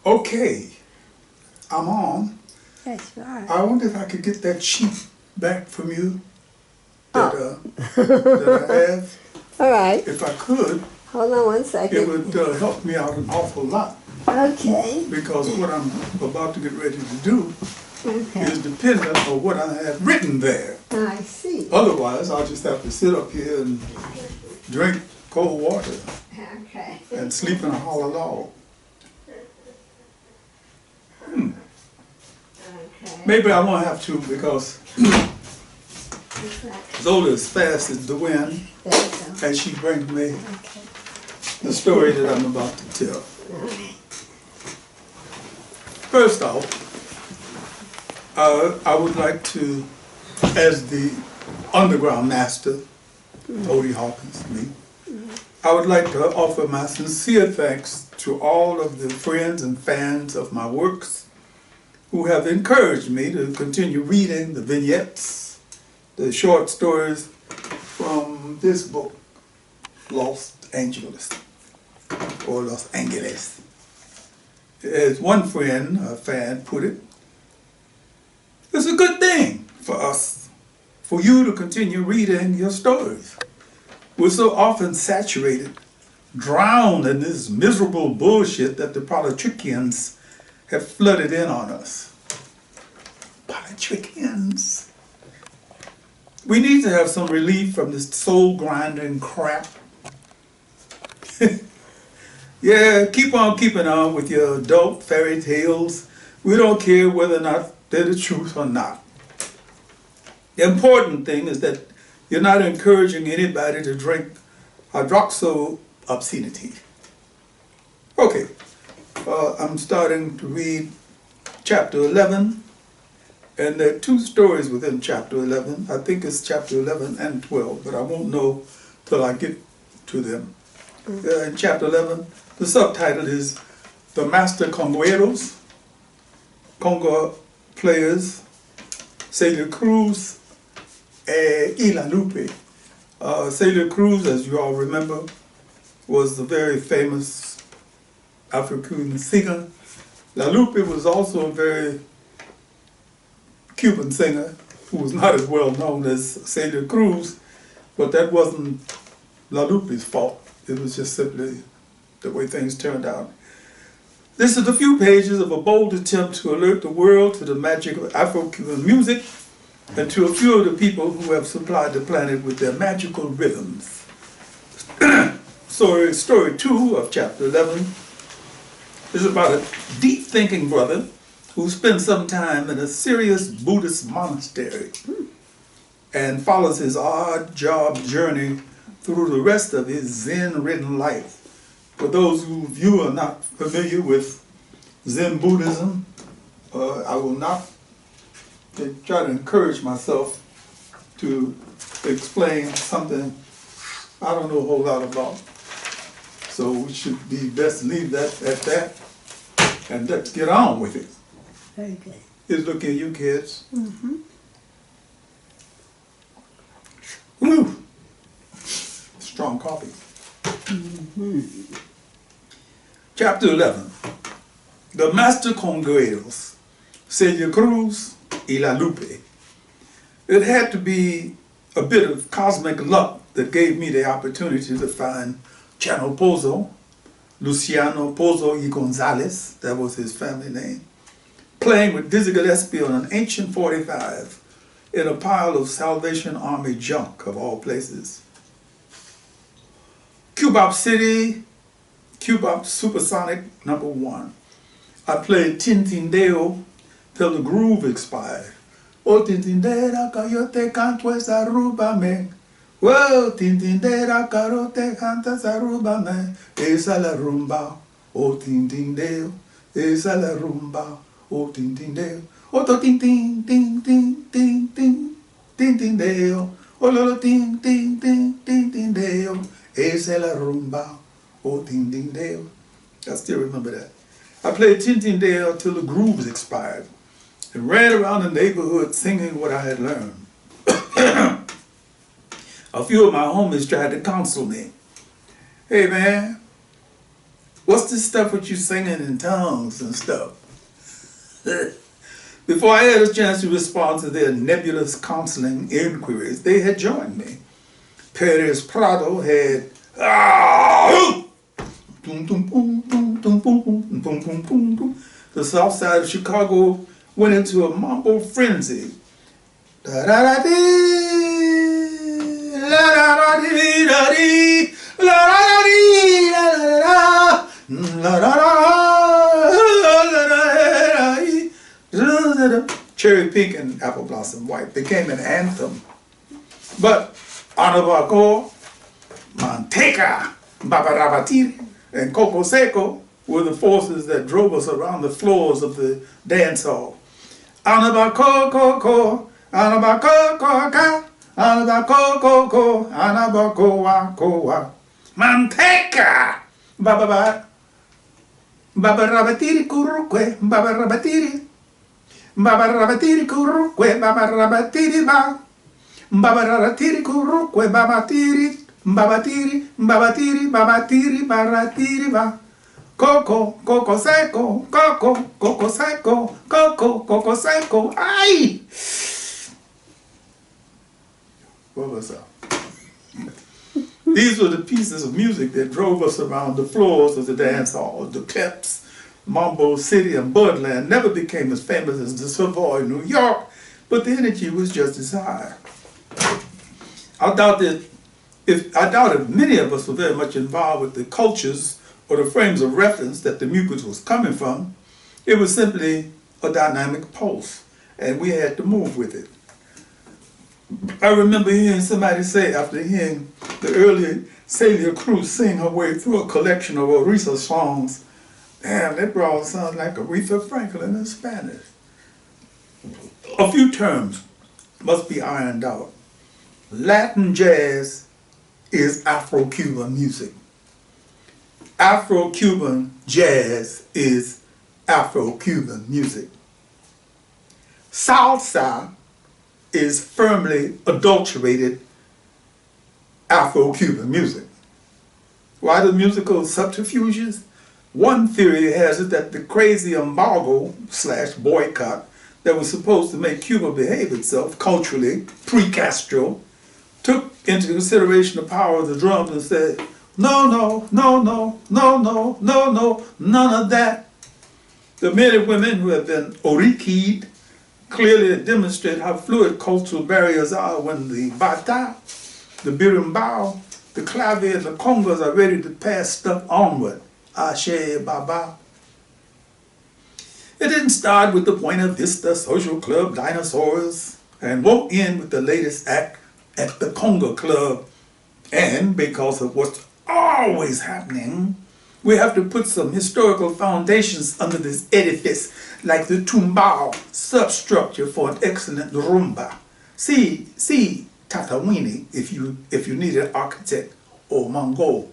Okay, I'm on. Yes, you are. I wonder if I could get that sheet back from you that, that I have. All right. If I could, Hold on one second. it would help me out an awful lot. Okay. Because what I'm about to get ready to do Okay. is dependent on what I have written there. I see. Otherwise, I'll just have to sit up here and drink cold water Okay. and sleep in a hollow log. Okay. Maybe I won't have to because Zola is fast as the wind There you go. as she brings me Okay. the story that I'm about to tell. All right. First off, I would like to, as the Undergroundmaster, Odie Hawkins, me, I would like to offer my sincere thanks to all of the friends and fans of my works who have encouraged me to continue reading the vignettes, the short stories from this book, Los Angeles, or Los Angeles. As one friend, a fan, put it, it's a good thing for us, for you to continue reading your stories. We're so often saturated, drowned in this miserable bullshit that the politrickians have flooded in on us. Politrickians. We need to have some relief from this soul-grinding crap. Yeah, keep on keeping on with your adult fairy tales. We don't care whether or not they're the truth or not. The important thing is that you're not encouraging anybody to drink hydroxc-obscene-nity. Okay, I'm starting to read chapter 11, and there are two stories within chapter 11. I think it's chapter 11 and 12, but I won't know till I get to them. In chapter 11, the subtitle is The Master Congueros, Conga players, Celia Cruz, and Lupe. Celia Cruz, as you all remember, was the very famous African singer. Lupe was also a very Cuban singer who was not as well known as Celia Cruz, but that wasn't Lupe's fault. It was just simply the way things turned out. This is a few pages of a bold attempt to alert the world to the magic of Afro-Cuban music and to a few of the people who have supplied the planet with their magical rhythms. So story 2 of chapter 11 is about a deep-thinking brother who spends some time in a serious Buddhist monastery and follows his odd job journey through the rest of his Zen-ridden life. For those of you who are not familiar with Zen Buddhism, I will not try to encourage myself to explain something I don't know a whole lot about. So we should be best leave that at that, and let's get on with it. Very good. Here's looking at you kids. Mm-hmm. Woo! Strong coffee. Mm-hmm. Chapter 11. The Master Congueros, Celia Cruz y La Lupe. It had to be a bit of cosmic luck that gave me the opportunity to find Chano Pozo, Luciano Pozo y Gonzalez, that was his family name, playing with Dizzy Gillespie on an ancient 45 in a pile of Salvation Army junk of all places. Cubop City, Cubop Supersonic #1. I played Tintindeo till the groove expired. Oh, Tintindera, cayote, canto esa rúbame. Whoa, Tintindera, carote, canta esa rúbame. Esa la rumba, oh, Tintindeo, esa la rumba, oh, Tintindeo. Oh, to tin tin tin tin tin tin Tintindeo. Oh, lolo tin tin tin tin Tindeo. Esa la rumba, oh, Tintindeo. I still remember that. I played Tintindeo till the grooves expired and ran around the neighborhood singing what I had learned. A few of my homies tried to counsel me. Hey man, What's this stuff with you singing in tongues and stuff? Before I had a chance to respond to their nebulous counseling inquiries, they had joined me. Perez Prado had the south side of Chicago went into a mambo frenzy. Cherry Pink and Apple Blossom White became an anthem. But Anabaco, Manteca, Babarabatiri, and Coco Seco were the forces that drove us around the floors of the dance hall. Anabaco, Coco, Anabaco, Coca, Anabaco, Coco, Anabaco, Coa, Manteca, Bababa, Babarabatiri, Kuruque, Babarabatiri. Babarabatiri kuruque, babarabatiri ba. Babarabatiri kuruque, babatiri, babatiri, babatiri, babatiri, baratiri ba. Coco, coco seco, coco, coco seco, coco, coco seco. Ay! What was that? These were the pieces of music that drove us around the floors of the dance hall, the clubs. Mambo City and Budland never became as famous as the Savoy in New York, but the energy was just as high. I doubt if many of us were very much involved with the cultures or the frames of reference that the music was coming from. It was simply a dynamic pulse, and we had to move with it. I remember hearing somebody say, after hearing the early Celia Cruz sing her way through a collection of Orisa songs, damn, that broad sounds like Aretha Franklin in Spanish. A few terms must be ironed out. Latin jazz is Afro-Cuban music. Afro-Cuban jazz is Afro-Cuban music. Salsa is firmly adulterated Afro-Cuban music. Why the musical subterfuges? One theory has it that the crazy embargo / boycott that was supposed to make Cuba behave itself culturally pre-Castro took into consideration the power of the drums and said, no, no, no, no, no, no, no, no, none of that. The men and women who have been oriki'd clearly demonstrate how fluid cultural barriers are when the bata, the birimbao, the clave, and the congas are ready to pass stuff onward. Ashe Baba. It didn't start with the Buena Vista Social Club Dinosaurs and won't end with the latest act at the Conga Club. And because of what's always happening, we have to put some historical foundations under this edifice, like the tumbao substructure for an excellent rumba. See Tatawini if you need an architect or Mongol.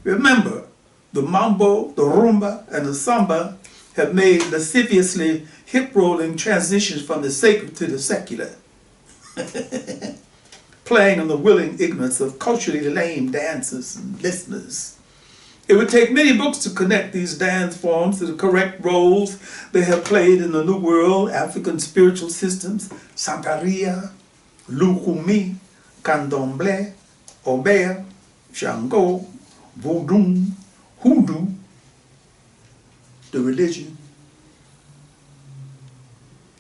Remember, the mambo, the rumba, and the samba have made lasciviously hip-rolling transitions from the sacred to the secular, playing on the willing ignorance of culturally lame dancers and listeners. It would take many books to connect these dance forms to the correct roles they have played in the New World, African spiritual systems, Santeria, Lukumi, Candomblé, Obeah, Shango, Voodoo, Hoodoo, the religion.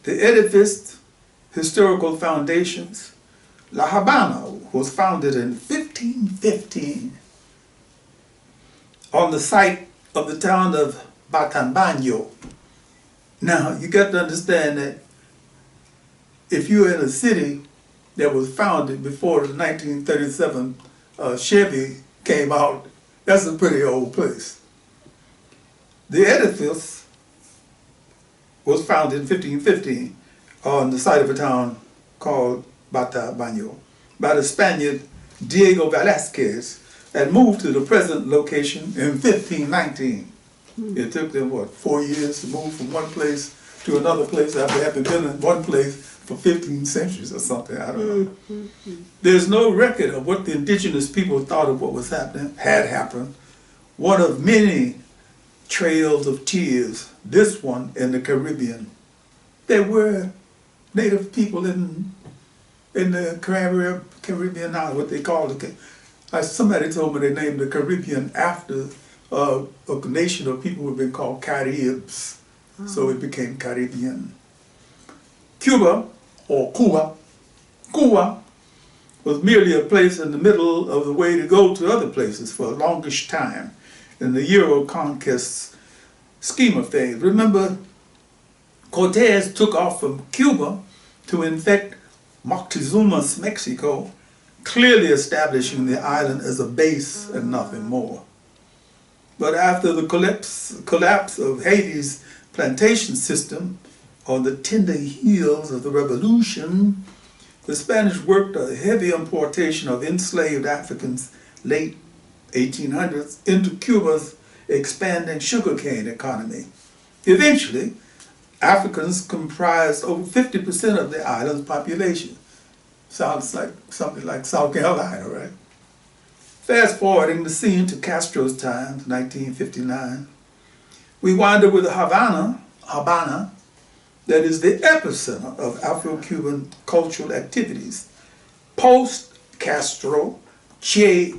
The edifice, historical foundations. La Habana was founded in 1515 on the site of the town of Batambanyo. Now, you got to understand that if you're in a city that was founded before the 1937 Chevy came out, that's a pretty old place. The edifice was founded in 1515 on the site of a town called Batambanyo by the Spaniard Diego Velázquez and moved to the present location in 1519. It took them, 4 years to move from one place to another place after having been in one place for 15 centuries or something, I don't know. There's no record of what the indigenous people thought of what was happening, had happened. One of many Trails of Tears, this one in the Caribbean. There were native people in the Caribbean island, what they call it. Like somebody told me they named the Caribbean after a nation of people who have been called Caribs. So it became Caribbean. Cuba, or Cuba was merely a place in the middle of the way to go to other places for a longish time in the Euro conquest scheme of things. Remember, Cortez took off from Cuba to infect Moctezuma's Mexico, clearly establishing the island as a base and nothing more. But after the collapse of Haiti's plantation system on the tender heels of the revolution, the Spanish worked a heavy importation of enslaved Africans late 1800s into Cuba's expanding sugarcane economy. Eventually, Africans comprised over 50% of the island's population. Sounds like something like South Carolina, right? Fast forwarding the scene to Castro's times, 1959, we wind up with Havana, that is the epicenter of Afro-Cuban cultural activities. Post-Castro, Che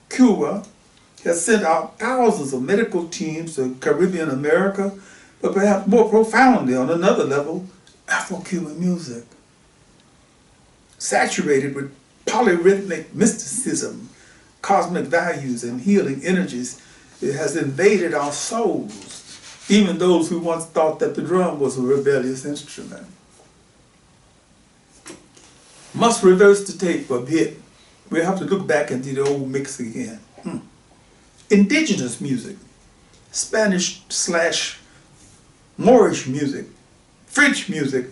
Cuba has sent out thousands of medical teams to Caribbean America, but perhaps more profoundly, on another level, Afro-Cuban music. Saturated with polyrhythmic mysticism, cosmic values, and healing energies, it has invaded our souls, even those who once thought that the drum was a rebellious instrument. Must reverse the tape a bit. We have to look back into the old mix again. Indigenous music, Spanish/Moorish music, French music.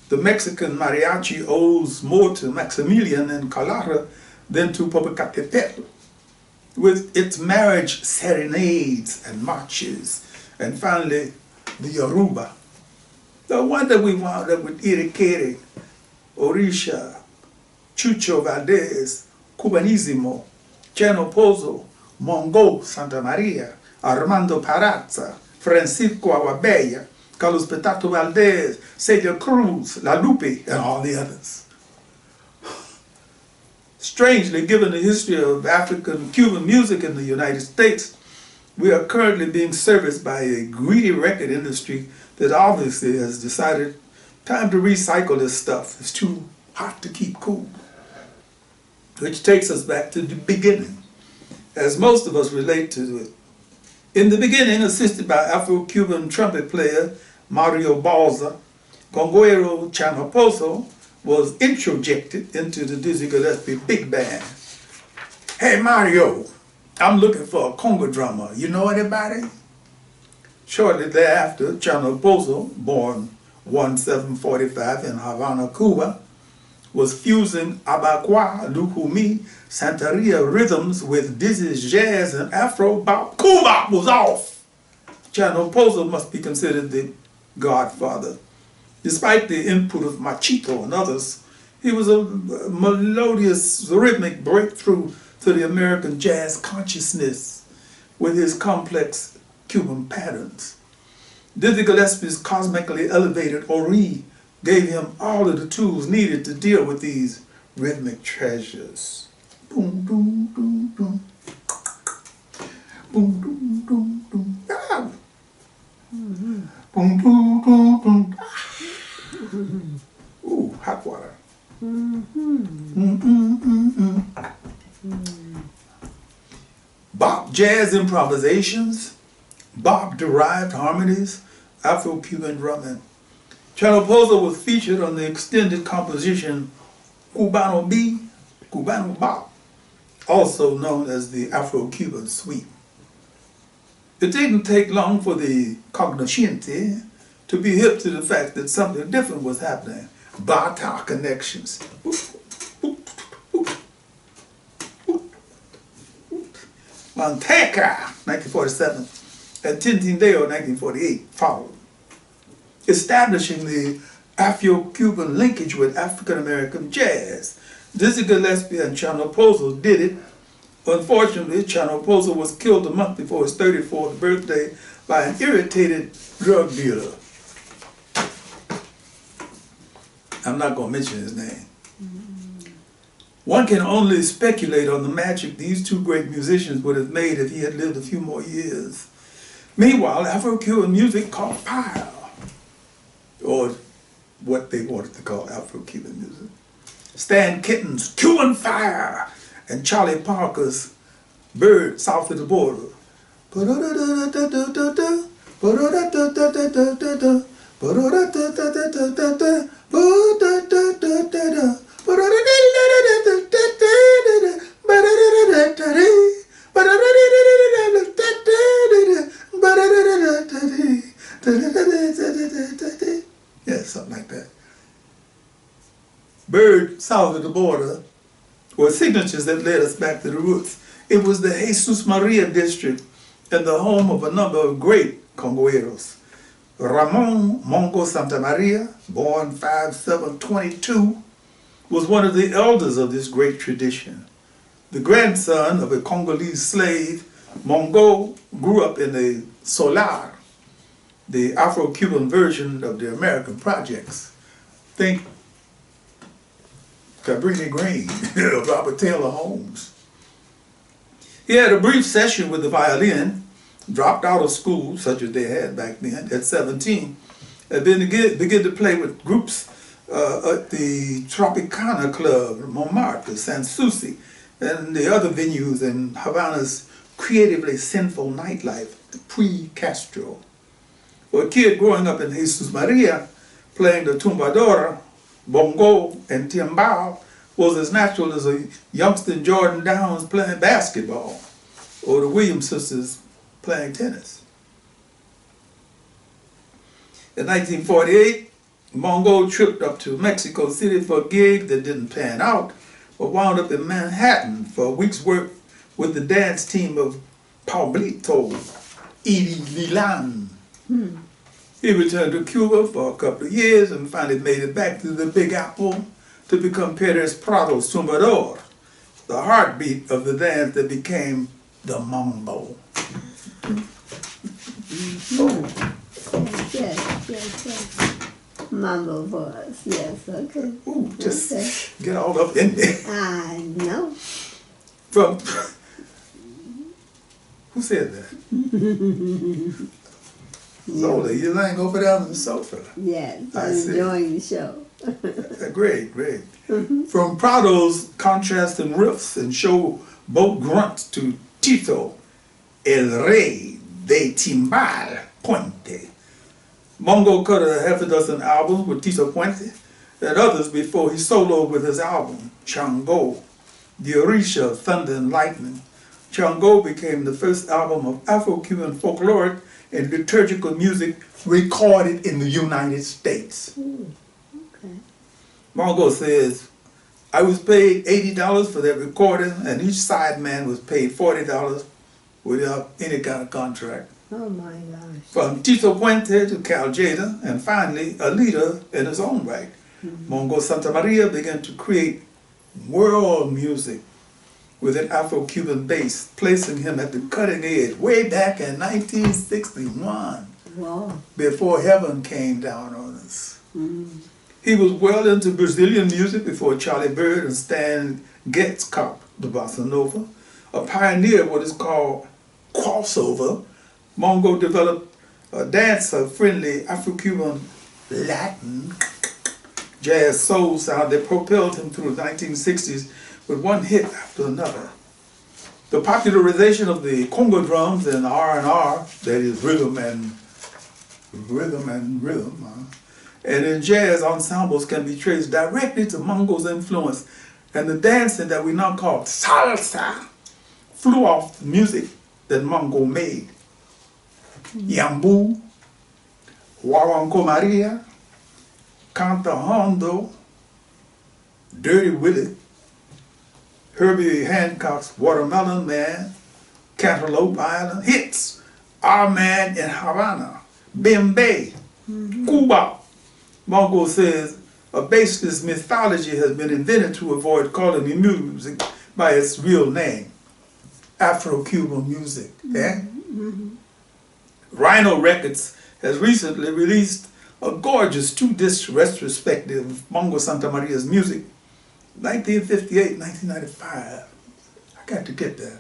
The Mexican mariachi owes more to Maximilian and Carlotta than to Popocatépetl, with its marriage serenades and marches. And finally, the Yoruba. The one that we wound up with Iriquere, Orisha, Chucho Valdez, Cubanismo, Chano Pozo, Mongo Santa Maria, Armando Parazza, Francisco Aguabella, Carlos Petato Valdez, Celia Cruz, La Lupe, and all the others. Strangely, given the history of African-Cuban music in the United States, we are currently being serviced by a greedy record industry that obviously has decided time to recycle this stuff. It's too hot to keep cool. Which takes us back to the beginning, as most of us relate to it. In the beginning, assisted by Afro-Cuban trumpet player Mario Balza, Conguero Chanoposo was introjected into the Dizzy Gillespie big band. Hey Mario, I'm looking for a conga drummer. You know anybody? Shortly thereafter, Chanoposo, born 1745 in Havana, Cuba, was fusing Abacua, Lucumi, Santeria rhythms with Dizzy's jazz and Afro-bop. Cuba was off! Chanoposo must be considered the godfather. Despite the input of Machito and others, he was a melodious rhythmic breakthrough to the American jazz consciousness with his complex Cuban patterns. Dizzy Gillespie's cosmically elevated ori gave him all of the tools needed to deal with these rhythmic treasures. Boom, boom, boom, boom. Boom, boom, boom, boom. Ah. Boom, boom, boom, boom. Ah. Ooh, hot water. Bop jazz improvisations, bop-derived harmonies, Afro-Cuban drumming. Chanoposo was featured on the extended composition Cubano B, Cubano Bop, also known as the Afro-Cuban Suite. It didn't take long for the cognoscente to be hip to the fact that something different was happening. Bata connections. Manteca, 1947, and Tintindeo, 1948, followed, establishing the Afro-Cuban linkage with African-American jazz. Dizzy Gillespie and Chanoposo did it. Unfortunately, Chanoposo was killed a month before his 34th birthday by an irritated drug dealer. I'm not going to mention his name. One can only speculate on the magic these two great musicians would have made if he had lived a few more years. Meanwhile, Afro-Cuban music caught fire, or what they wanted to call Afro-Cuban music. Stan Kenton's Cuban Fire and Charlie Parker's Bird South of the Border. Yeah, something like that. Bird South of the Border were signatures that led us back to the roots. It was the Jesus Maria district and the home of a number of great Congueros. Ramon Mongo Santa Maria, born 5/7/22, was one of the elders of this great tradition. The grandson of a Congolese slave, Mongo grew up in the Solar, the Afro-Cuban version of the American projects. Think Cabrini Green, Robert Taylor Holmes. He had a brief session with the violin, dropped out of school, such as they had back then, at 17, and then began to play with groups at the Tropicana Club, Montmartre, Sans Souci, and the other venues in Havana's creatively sinful nightlife, pre-Castro. For a kid growing up in Jesus Maria, playing the tumbadora, bongo, and timbal was as natural as a youngster Jordan Downs playing basketball, or the Williams sisters playing tennis. In 1948, Mongo tripped up to Mexico City for a gig that didn't pan out, but wound up in Manhattan for a week's work with the dance team of Pablito Ililan. He returned to Cuba for a couple of years and finally made it back to the Big Apple to become Perez Prado's Tumbador, the heartbeat of the dance that became the mambo. Yes. Mambo for us, yes, okay. Ooh, just okay. get all up in there. I know. From, who said that? Zola, you lying over there on the sofa. Yes, I I'm see. enjoying the show. Great. From Prado's contrasting riffs and show boat grunts to Tito, El Rey de Timbal Puente. Mongo cut a half a dozen albums with Tito Puente and others before he soloed with his album, Chango, the Orisha Thunder and Lightning. Chango became the first album of Afro-Cuban folkloric and liturgical music recorded in the United States. Okay. Mongo says, I was paid $80 for that recording, and each side man was paid $40 without any kind of contract. Oh my gosh. From Tito Puente to Cal Jada, and finally a leader in his own right. Mongo Santa Maria began to create world music with an Afro-Cuban bass, placing him at the cutting edge way back in 1961, Wow. before heaven came down on us. He was well into Brazilian music before Charlie Bird and Stan Getz copped the bossa nova. A pioneer of what is called crossover, Mongo developed a dancer-friendly Afro-Cuban Latin jazz soul sound that propelled him through the 1960s with one hit after another. The popularization of the Congo drums and R&R, that is rhythm and rhythm, and in jazz ensembles can be traced directly to Mongo's influence, and the dancing that we now call salsa flew off the music that Mongo made. Yambu, Wawanko Maria, Canta Hondo, Dirty Willie, Herbie Hancock's Watermelon Man, Cantaloupe Island, hits, Our Man in Havana, Bembe, Cuba. Mongo says a baseless mythology has been invented to avoid calling the music by its real name, Afro-Cuban music. Rhino Records has recently released a gorgeous 2-disc retrospective of Mongo Santa Maria's music, 1958-1995. I got to get that.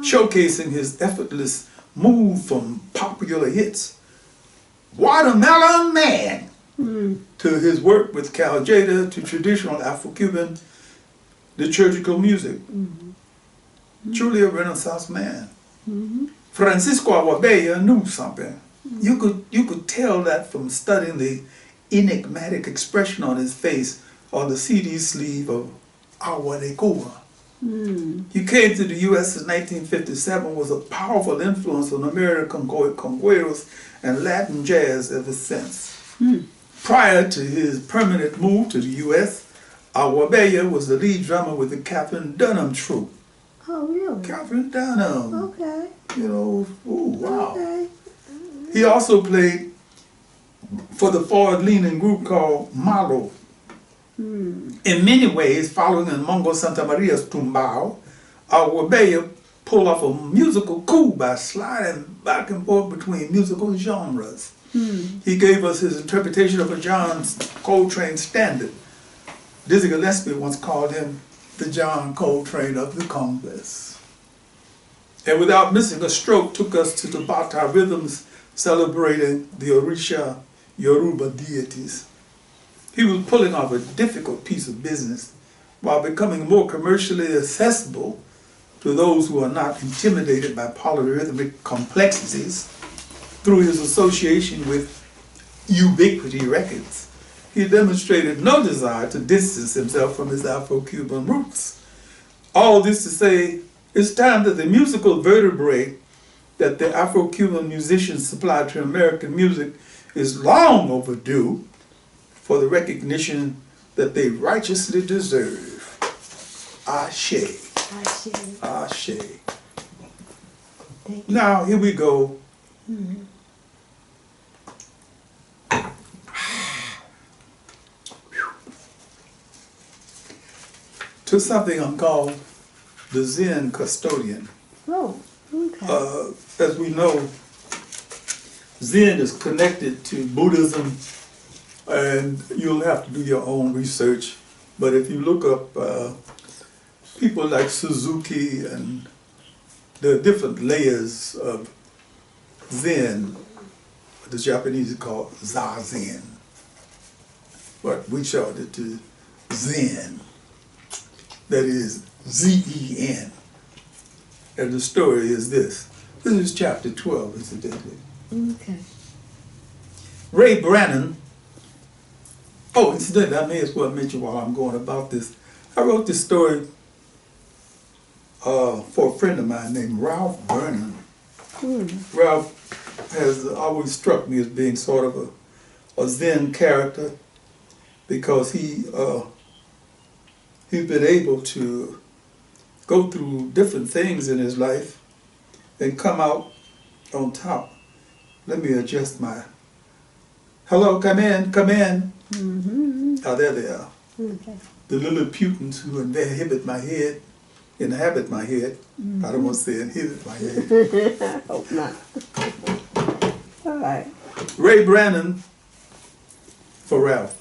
Showcasing his effortless move from popular hits, Watermelon Man, to his work with Cal Jada, to traditional Afro-Cuban liturgical music. Truly a Renaissance man. Francisco Aguabella knew something. You could tell that from studying the enigmatic expression on his face on the CD sleeve of Agua de Cuba. He came to the U.S. in 1957, was a powerful influence on American Congueros and Latin jazz ever since. Prior to his permanent move to the U.S., Aguabella was the lead drummer with the Catherine Dunham troupe. Oh, really? Catherine Dunham. Okay. You know, ooh, wow. Okay. He also played for the forward-leaning group called Malo. In many ways, following in Mongo Santa Maria's tumbao, Aguabella pulled off a musical coup by sliding back and forth between musical genres. He gave us his interpretation of a John Coltrane standard. Dizzy Gillespie once called him the John Coltrane of the Congress. And without missing a stroke, took us to the Bata rhythms celebrating the Orisha Yoruba deities. He was pulling off a difficult piece of business while becoming more commercially accessible to those who are not intimidated by polyrhythmic complexities through his association with Ubiquity Records. He demonstrated no desire to distance himself from his Afro-Cuban roots. All this to say, it's time that the musical vertebrae that the Afro-Cuban musicians supply to American music is long overdue for the recognition that they righteously deserve. Ashe. Ashe. Ashe. Thank you. Now, here we go. To something I'm called the Zen custodian. Oh, okay. As we know, Zen is connected to Buddhism, and you'll have to do your own research. But if you look up people like Suzuki, and there are different layers of Zen, the Japanese call Zazen, but we shortened it to Zen. That is Z-E-N. And the story is this. This is chapter 12, incidentally. Okay. Ray Brannon, oh, incidentally, I may as well mention while I'm going about this, I wrote this story for a friend of mine named Ralph Vernon. Ralph has always struck me as being sort of a Zen character, because he's been able to go through different things in his life and come out on top. Let me adjust my, hello, come in, come in. Oh, there they are. Okay. The Lilliputans who inhabit my head, I don't want to say inhabit my head. I hope not. All right. Ray Brannon, for Ralph.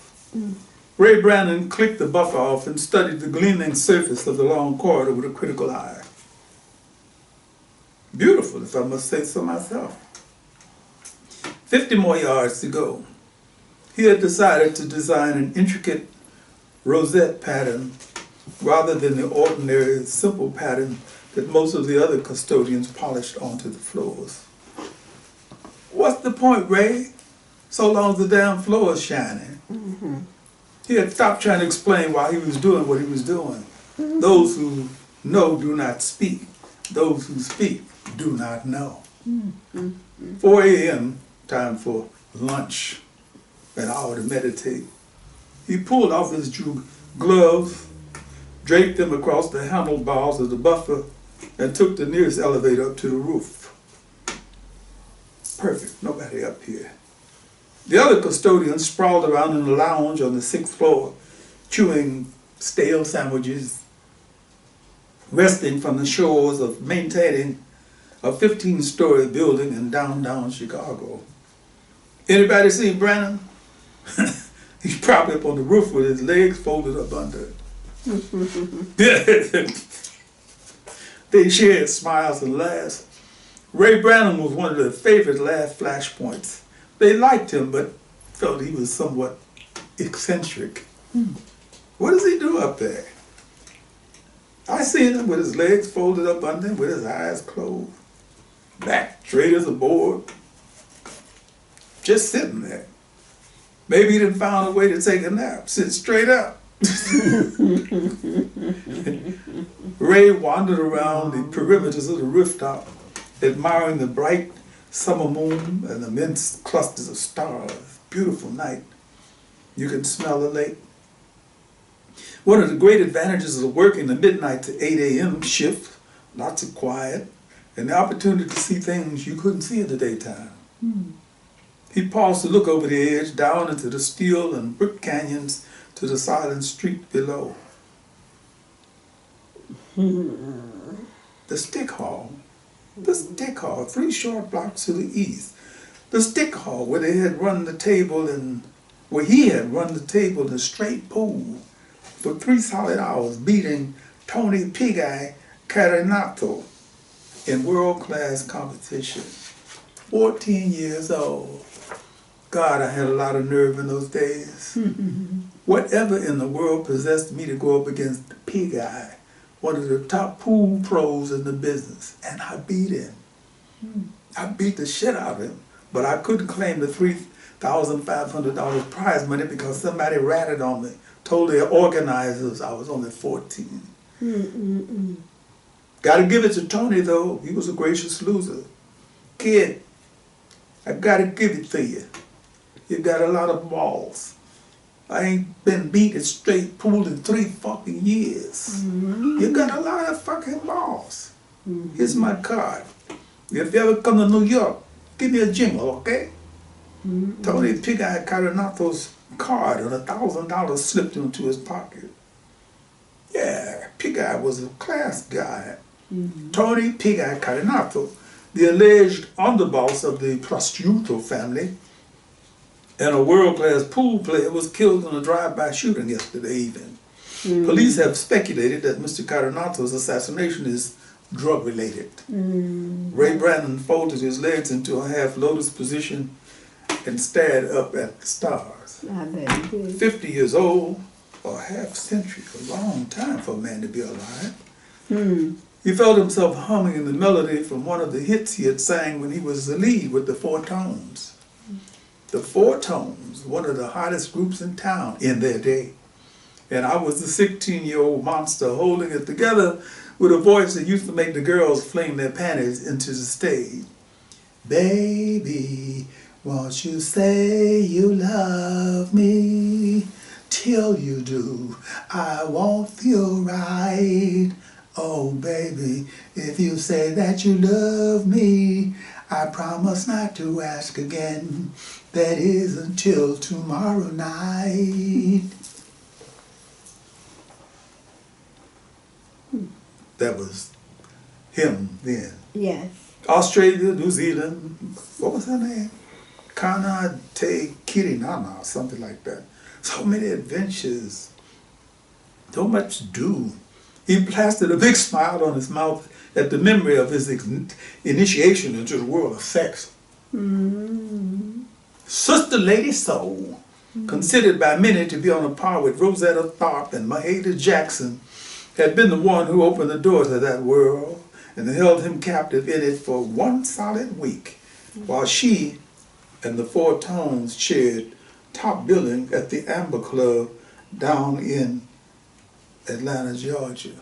Ray Brannon clicked the buffer off and studied the gleaming surface of the long corridor with a critical eye. Beautiful, if I must say so myself. 50 more yards to go. He had decided to design an intricate rosette pattern rather than the ordinary simple pattern that most of the other custodians polished onto the floors. What's the point, Ray? So long as the damn floor is shining. He had stopped trying to explain why he was doing what he was doing. Those who know do not speak. Those who speak do not know. 4 a.m., time for lunch, an hour to meditate. He pulled off his gloves, draped them across the handlebars of the buffer, and took the nearest elevator up to the roof. Perfect, nobody up here. The other custodians sprawled around in the lounge on the 6th floor, chewing stale sandwiches, resting from the chores of maintaining a 15-story building in downtown Chicago. Anybody see Brannon? He's probably up on the roof with his legs folded up under it. They shared smiles and laughs. Ray Brannon was one of their favorite laugh flashpoints. They liked him, but felt he was somewhat eccentric. What does he do up there? I seen him with his legs folded up under him, with his eyes closed, back straight as a board, just sitting there. Maybe he done found a way to take a nap, sit straight up. Ray wandered around the perimeters of the rooftop, admiring the bright summer moon and immense clusters of stars. Beautiful night. You can smell the lake. One of the great advantages of working the midnight to 8 a.m. shift, lots of quiet, and the opportunity to see things you couldn't see in the daytime. He paused to look over the edge, down into the steel and brick canyons to the silent street below. The Stick Hall. The Stick Hall, 3 short blocks to the east. The Stick Hall, where they had run the table and where he had run the table in a straight pool for 3 solid hours, beating Tony Pig-Eye Carinato in world-class competition. 14 years old. God, I had a lot of nerve in those days. Whatever in the world possessed me to go up against Pig-Eye, one of the top pool pros in the business, and I beat him. I beat the shit out of him, but I couldn't claim the $3,500 prize money because somebody ratted on me, told the organizers I was only 14. Gotta give it to Tony though, he was a gracious loser. Kid, I gotta give it to you. You got a lot of balls. I ain't been beat at straight pool in 3 fucking years. You got a lot of fucking balls. Here's my card. If you ever come to New York, give me a jingle, okay? Tony Pig-Eye Carinato's card and $1,000 slipped into his pocket. Yeah, Pig-Eye was a class guy. Tony Pig-Eye Carinato, the alleged underboss of the Prosciutto family, and a world-class pool player, was killed in a drive-by shooting yesterday evening. Police have speculated that Mr. Carinato's assassination is drug-related. Ray Brannon folded his legs into a half-lotus position and stared up at the stars. 50 years old, or a half-century, a long time for a man to be alive. He felt himself humming in the melody from one of the hits he had sang when he was the lead with the Four Tones. The Four Tones, one of the hottest groups in town in their day. And I was the 16-year-old monster holding it together with a voice that used to make the girls fling their panties into the stage. Baby, won't you say you love me? Till you do, I won't feel right. Oh, baby, if you say that you love me, I promise not to ask again. That is until tomorrow night. That was him then. Yes. Australia, New Zealand, what was her name? Kana Te Kirinana, or something like that. So many adventures, so much to do. He plastered a big smile on his mouth at the memory of his initiation into the world of sex. Sister Lady Soul, considered by many to be on a par with Rosetta Tharpe and Mahalia Jackson, had been the one who opened the door to that world and held him captive in it for 1 solid week, while she and the Four Tones shared top billing at the Amber Club down in Atlanta, Georgia.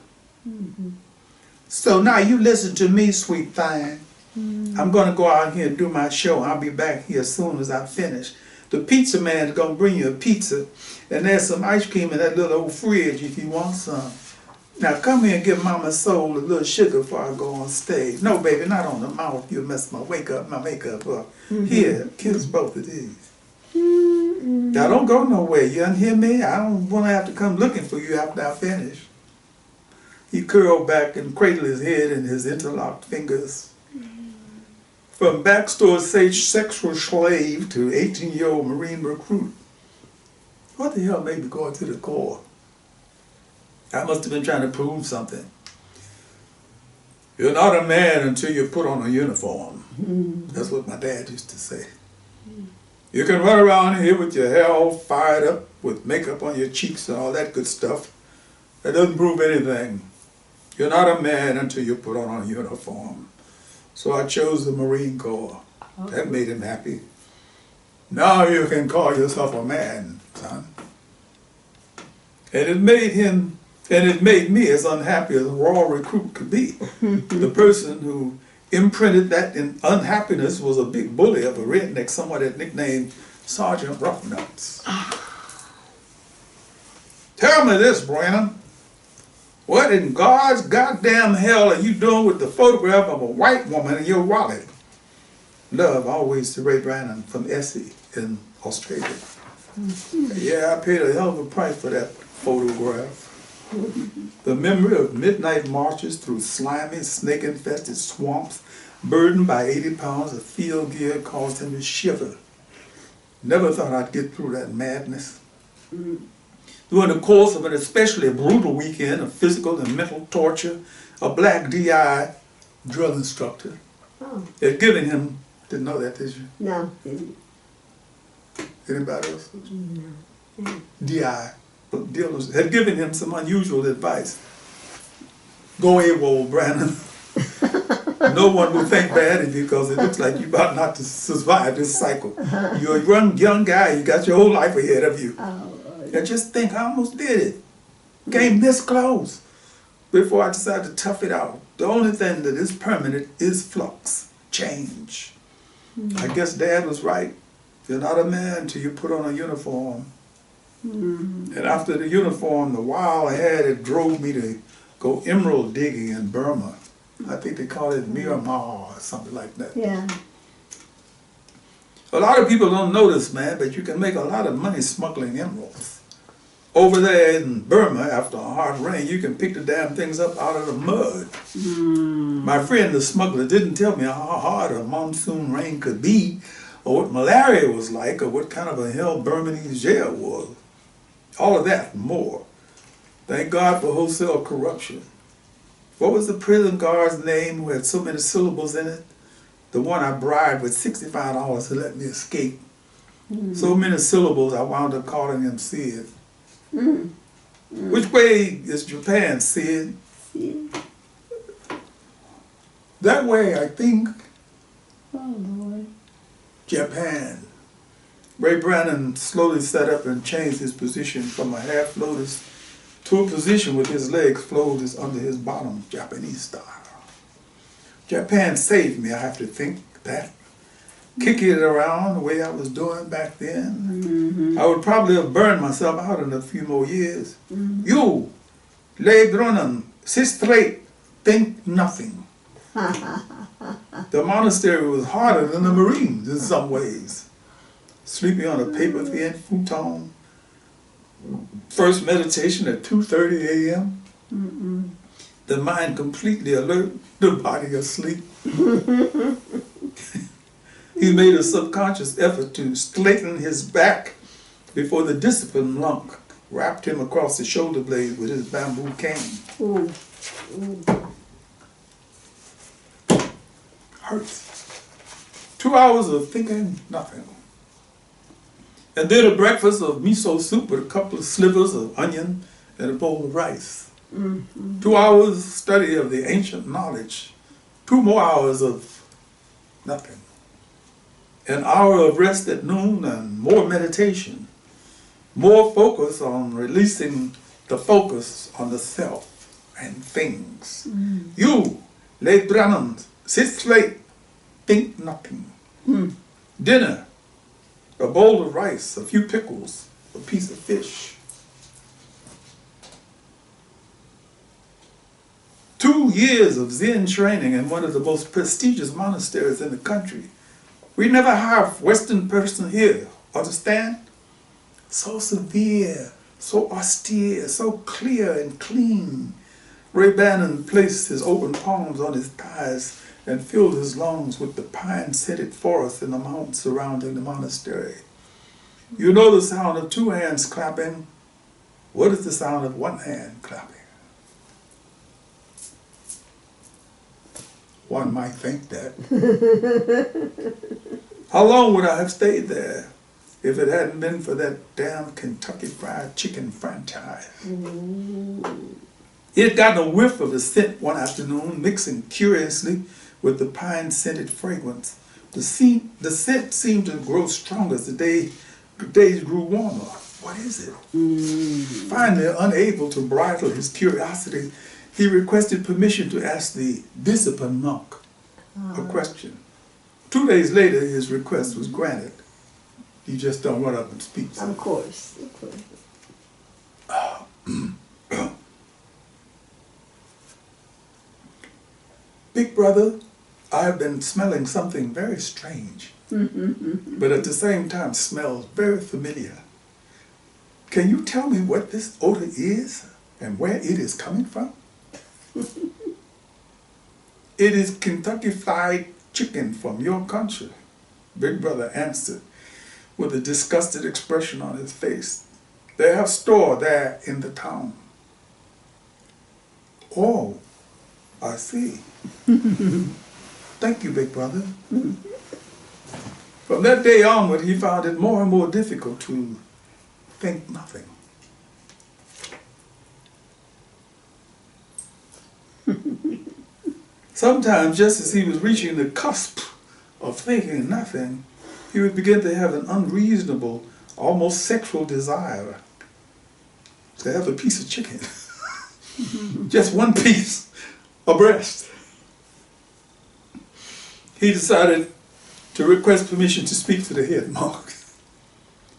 So now you listen to me, sweet thing. I'm going to go out here and do my show. I'll be back here as soon as I finish. The pizza man is going to bring you a pizza, and there's some ice cream in that little old fridge if you want some. Now come here and give Mama Soul a little sugar before I go on stage. No, baby, not on the mouth. You'll mess my makeup up. Here, kiss both of these. Now don't go nowhere. You unhear me? I don't want to have to come looking for you after I finish. He curled back and cradled his head in his interlocked fingers. From backstore sexual slave to 18-year-old Marine recruit. What the hell made me go into the Corps? I must have been trying to prove something. You're not a man until you put on a uniform. That's what my dad used to say. You can run around here with your hair all fired up, with makeup on your cheeks and all that good stuff. That doesn't prove anything. You're not a man until you put on a uniform. So I chose the Marine Corps. That made him happy. Now you can call yourself a man, son. And it made him, and it made me as unhappy as a raw recruit could be. The person who imprinted that in unhappiness was a big bully of a redneck, someone that nicknamed Sergeant Roughnecks. Tell me this, Brannon. What in God's goddamn hell are you doing with the photograph of a white woman in your wallet? Love always to Ray Brannon from Essie in Australia. Yeah, I paid a hell of a price for that photograph. The memory of midnight marches through slimy, snake-infested swamps, burdened by 80 pounds of field gear, caused him to shiver. Never thought I'd get through that madness. During the course of an especially brutal weekend of physical and mental torture, a black DI drill instructor had given him, didn't know that, did you? No, didn't. Anybody else? No. DI. Dealers had given him some unusual advice. Go AWOL, Brandon. No one will think bad of you because it looks like you're about not to survive this cycle. You're a young guy, you got your whole life ahead of you. And just think, I almost did it. Came this close before I decided to tough it out. The only thing that is permanent is flux, change. I guess Dad was right. You're not a man until you put on a uniform. And after the uniform, the wild had it drove me to go emerald digging in Burma. I think they call it Myanmar or something like that. Yeah. A lot of people don't know this, man, but you can make a lot of money smuggling emeralds. Over there in Burma, after a hard rain, you can pick the damn things up out of the mud. My friend, the smuggler, didn't tell me how hard a monsoon rain could be, or what malaria was like, or what kind of a hell Burmese jail was. All of that and more. Thank God for wholesale corruption. What was the prison guard's name who had so many syllables in it? The one I bribed with $65 to let me escape. So many syllables, I wound up calling him Sid. Which way is Japan, Sid? That way, I think. Oh, Lord. Japan. Ray Brannon slowly sat up and changed his position from a half lotus to a position with his legs folded under his bottom, Japanese style. Japan saved me, I have to think that. Kicking it around the way I was doing back then, I would probably have burned myself out in a few more years. You, lay grunnen, sit straight, think nothing. The monastery was harder than the Marines in some ways. Sleeping on a paper-thin futon. First meditation at 2:30 a.m. The mind completely alert, the body asleep. He made a subconscious effort to straighten his back before the discipline monk wrapped him across the shoulder blade with his bamboo cane. Hurts. 2 hours of thinking nothing. And then a breakfast of miso soup with a couple of slivers of onion and a bowl of rice. 2 hours study of the ancient knowledge. 2 more hours of nothing. An hour of rest at noon and more meditation. More focus on releasing the focus on the self and things. You, lay Brannon, sit straight, think nothing. Dinner, a bowl of rice, a few pickles, a piece of fish. 2 years of Zen training in one of the most prestigious monasteries in the country. We never have Western person here, understand? So severe, so austere, so clear and clean. Ray Brannon placed his open palms on his thighs and filled his lungs with the pine-scented forest in the mountains surrounding the monastery. You know the sound of two hands clapping. What is the sound of one hand clapping? One might think that. How long would I have stayed there if it hadn't been for that damn Kentucky Fried Chicken franchise? He had gotten a whiff of the scent one afternoon, mixing curiously with the pine-scented fragrance. The scent seemed to grow stronger as the days grew warmer. What is it? Finally, unable to bridle his curiosity, he requested permission to ask the disciplined monk a question. 2 days later, his request was granted. You just don't run up and speak. Of course. Big brother, I have been smelling something very strange, but at the same time smells very familiar. Can you tell me what this odor is and where it is coming from? It is Kentucky Fried Chicken from your country, Big brother answered with a disgusted expression on his face. They have store there in the town. Oh, I see. Thank you, big brother. From that day onward, he found it more and more difficult to think nothing. Sometimes, just as he was reaching the cusp of thinking nothing, he would begin to have an unreasonable, almost sexual desire to have a piece of chicken. Just one piece, a breast. He decided to request permission to speak to the head monk.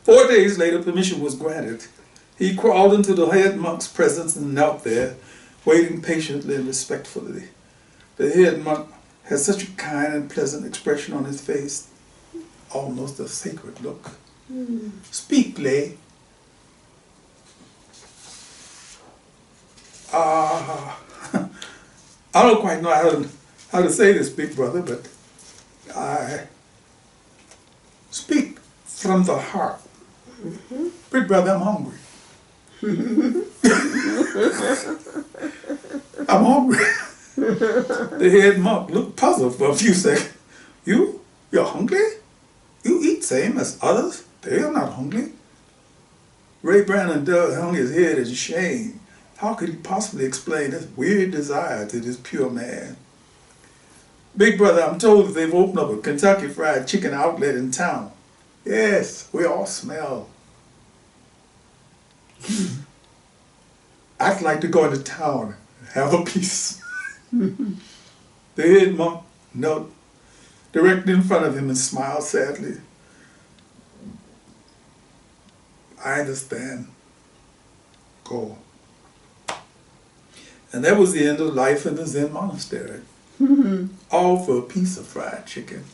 4 days later, permission was granted. He crawled into the head monk's presence and knelt there, waiting patiently and respectfully. The head monk had such a kind and pleasant expression on his face, almost a sacred look. Speak, Lay. I don't quite know how to say this, big brother, but I speak from the heart. Big brother, I'm hungry. I'm hungry. The head monk looked puzzled for a few seconds. You're hungry? You eat same as others? They are not hungry. Ray Brandon hung his head in shame. How could he possibly explain this weird desire to this pure man? Big brother, I'm told that they've opened up a Kentucky Fried Chicken outlet in town. Yes, we all smell. I'd like to go into town and have a piece. The head monk knelt directly in front of him and smiled sadly. I understand. Go. And that was the end of life in the Zen monastery. All for a piece of fried chicken.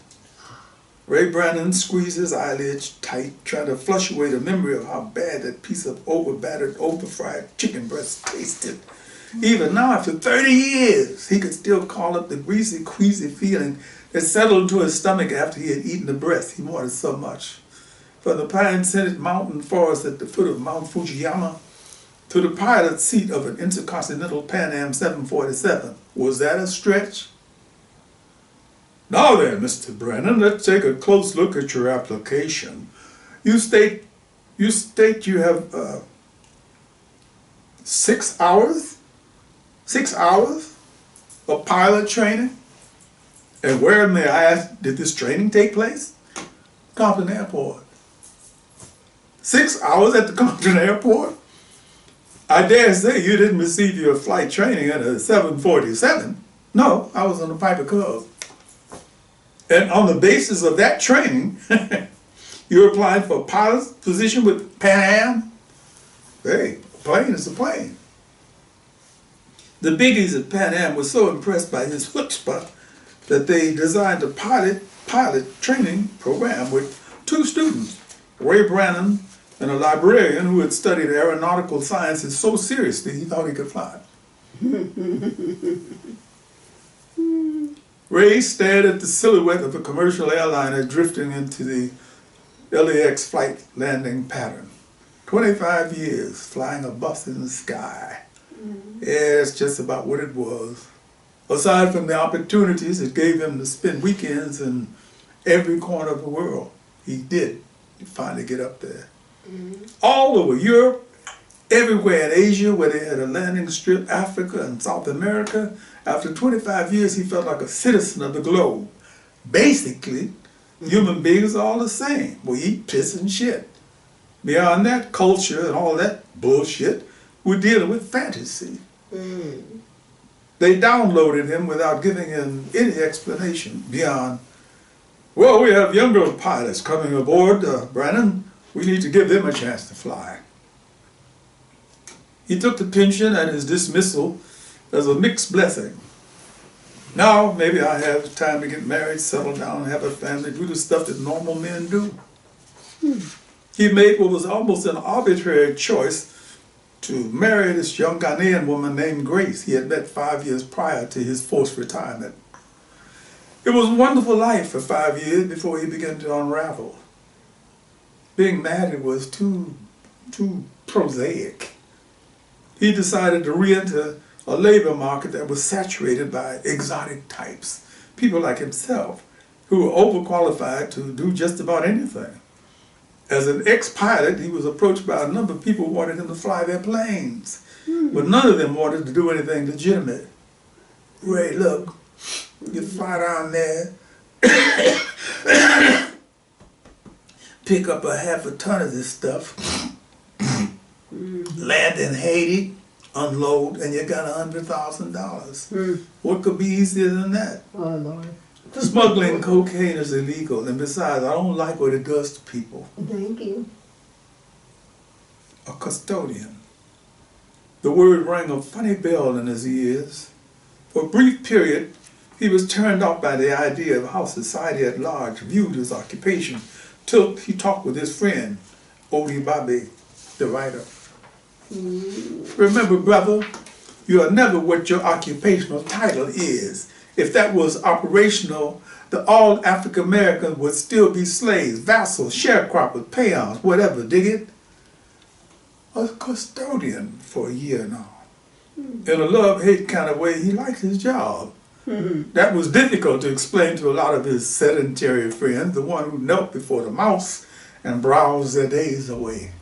Ray Brandon squeezed his eyelids tight, trying to flush away the memory of how bad that piece of over-battered, over-fried chicken breast tasted. Even now, after 30 years, he could still call up the greasy, queasy feeling that settled into his stomach after he had eaten the breast he wanted so much. From the pine-scented mountain forest at the foot of Mount Fujiyama to the pilot seat of an intercontinental Pan Am 747. Was that a stretch? Now then, Mr. Brennan, let's take a close look at your application. You state you have 6 hours? 6 hours of pilot training? And where, may I ask, did this training take place? Compton Airport. 6 hours at the Compton Airport? I dare say you didn't receive your flight training at a 747. No, I was on the Piper Cub. And on the basis of that training, you applied for a pilot's position with Pan Am? Hey, a plane is a plane. The biggies at Pan Am were so impressed by his chutzpah that they designed a pilot training program with 2 students, Ray Brannon and a librarian who had studied aeronautical sciences so seriously he thought he could fly. Ray Ray stared at the silhouette of a commercial airliner drifting into the LAX flight landing pattern. 25 years flying a bus in the sky. Yeah, that's just about what it was. Aside from the opportunities it gave him to spend weekends in every corner of the world, he did finally get up there. All over Europe, everywhere in Asia where they had a landing strip, Africa and South America. After 25 years, he felt like a citizen of the globe. Basically, human beings are all the same. We eat, piss, and shit. Beyond that, culture and all that bullshit, we're dealing with fantasy. They downloaded him without giving him any explanation beyond, well, we have younger pilots coming aboard, Brannon. We need to give them a chance to fly. He took the pension and his dismissal as a mixed blessing. Now, maybe I have time to get married, settle down, have a family, do the stuff that normal men do. He made what was almost an arbitrary choice to marry this young Ghanaian woman named Grace he had met 5 years prior to his forced retirement. It was a wonderful life for 5 years before he began to unravel. Being married was too prosaic. He decided to re-enter a labor market that was saturated by exotic types, people like himself, who were overqualified to do just about anything. As an ex-pilot, he was approached by a number of people who wanted him to fly their planes, but none of them wanted to do anything legitimate. Ray, look, you fly down there, pick up a half a ton of this stuff, land in Haiti, unload, and you got $100,000. What could be easier than that? Oh, Lord. Smuggling cocaine is illegal, and besides, I don't like what it does to people. Thank you. A custodian. The word rang a funny bell in his ears. For a brief period, he was turned off by the idea of how society at large viewed his occupation, till he talked with his friend, Odie Hawkins, the writer. Remember, brother, you are never what your occupational title is. If that was operational, all African Americans would still be slaves, vassals, sharecroppers, peons, whatever, dig it? A custodian for a year now. In a love-hate kind of way, he liked his job. That was difficult to explain to a lot of his sedentary friends, the one who knelt before the mouse and browsed their days away.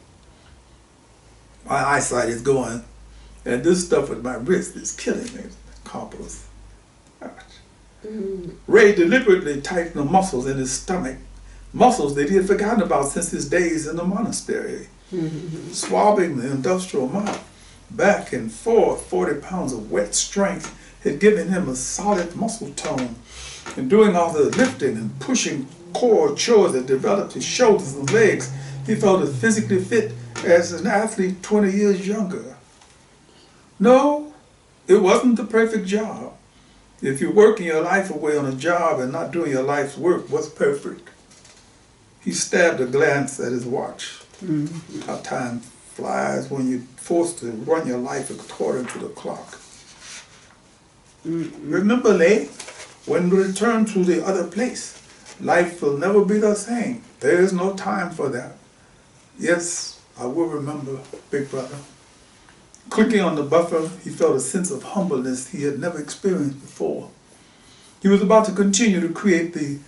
My eyesight is going, and this stuff with my wrist is killing me. Coppers. Ray deliberately tightened the muscles in his stomach, muscles that he had forgotten about since his days in the monastery. Swabbing the industrial mop back and forth, 40 pounds of wet strength had given him a solid muscle tone. And doing all the lifting and pushing core chores that developed his shoulders and legs, he felt as physically fit as an athlete 20 years younger. No, it wasn't the perfect job. If you're working your life away on a job and not doing your life's work, what's perfect? He stabbed a glance at his watch. How time flies when you're forced to run your life according to the clock. Remember, Lay, when we return to the other place, life will never be the same. There is no time for that. Yes, I will remember, big brother. Clicking on the buffer, he felt a sense of humbleness he had never experienced before. He was about to continue to create the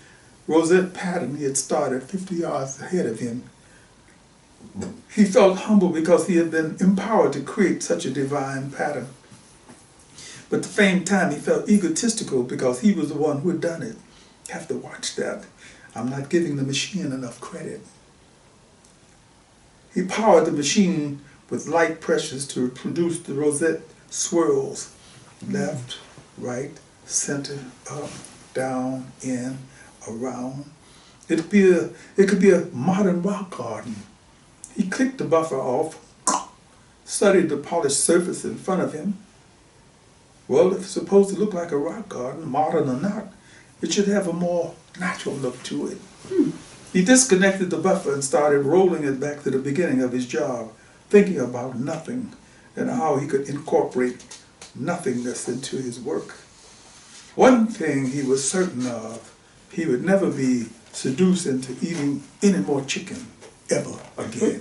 rosette pattern he had started 50 yards ahead of him. He felt humble because he had been empowered to create such a divine pattern. But at the same time, he felt egotistical because he was the one who had done it. You have to watch that. I'm not giving the machine enough credit. He powered the machine with light pressures to produce the rosette swirls. Left, right, center, up, down, in, around. It could be a modern rock garden. He clicked the buffer off, studied the polished surface in front of him. Well, if it's supposed to look like a rock garden, modern or not, it should have a more natural look to it. He disconnected the buffer and started rolling it back to the beginning of his job, thinking about nothing and how he could incorporate nothingness into his work. One thing he was certain of, he would never be seduced into eating any more chicken ever again.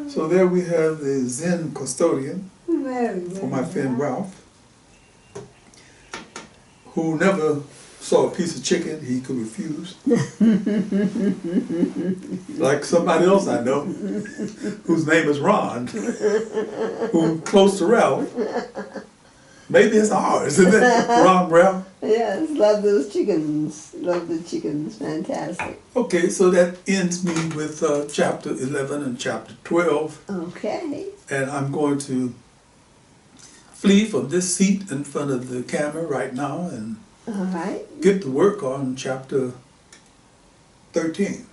So there we have the Zen custodian for my friend Ralph, who never saw a piece of chicken he could refuse. Like somebody else I know, whose name is Ron, who's close to Ralph. Maybe it's ours, isn't it? Ralph? Yes, love those chickens. Love the chickens. Fantastic. Okay, so that ends me with chapter 11 and chapter 12. Okay. And I'm going to flee from this seat in front of the camera right now and All right. get to work on chapter 13.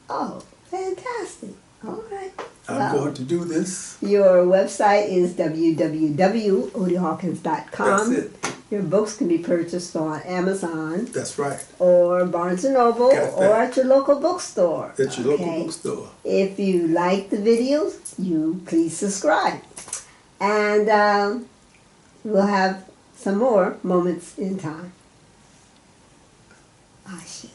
Oh, fantastic. All right. I'm going to do this. Your website is www.odiehawkins.com. That's it. Your books can be purchased on Amazon That's right. or Barnes & Noble or at your local bookstore. At your local bookstore. If you like the videos, you please subscribe. And we'll have some more moments in time. Ah, shit.